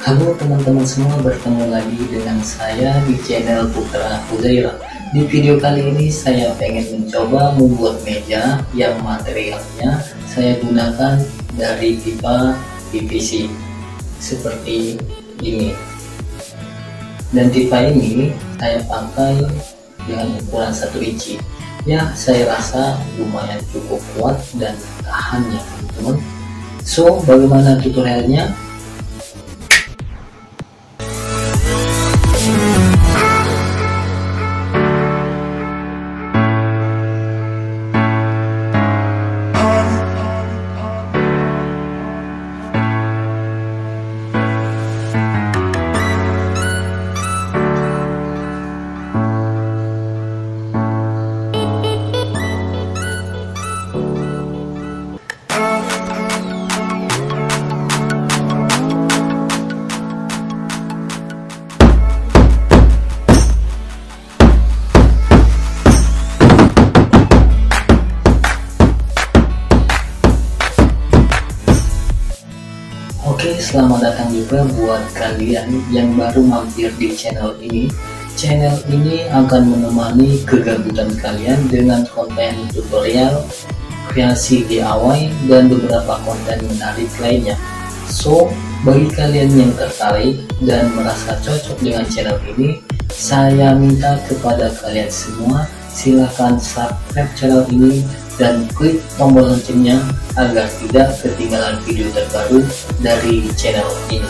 Halo teman-teman semua, bertemu lagi dengan saya di channel Putra Huzaira. Di video kali ini saya pengen mencoba membuat meja yang materialnya saya gunakan dari pipa PVC seperti ini. Dan pipa ini saya pakai dengan ukuran 1 inci. Ya, saya rasa lumayan cukup kuat dan tahannya teman-teman. So, bagaimana tutorialnya? Oke, selamat datang juga buat kalian yang baru mampir di channel ini. Channel ini akan menemani kegabutan kalian dengan konten tutorial, kreasi DIY, dan beberapa konten menarik lainnya. So, bagi kalian yang tertarik dan merasa cocok dengan channel ini, saya minta kepada kalian semua, silahkan subscribe channel ini dan klik tombol loncengnya agar tidak ketinggalan video terbaru dari channel ini.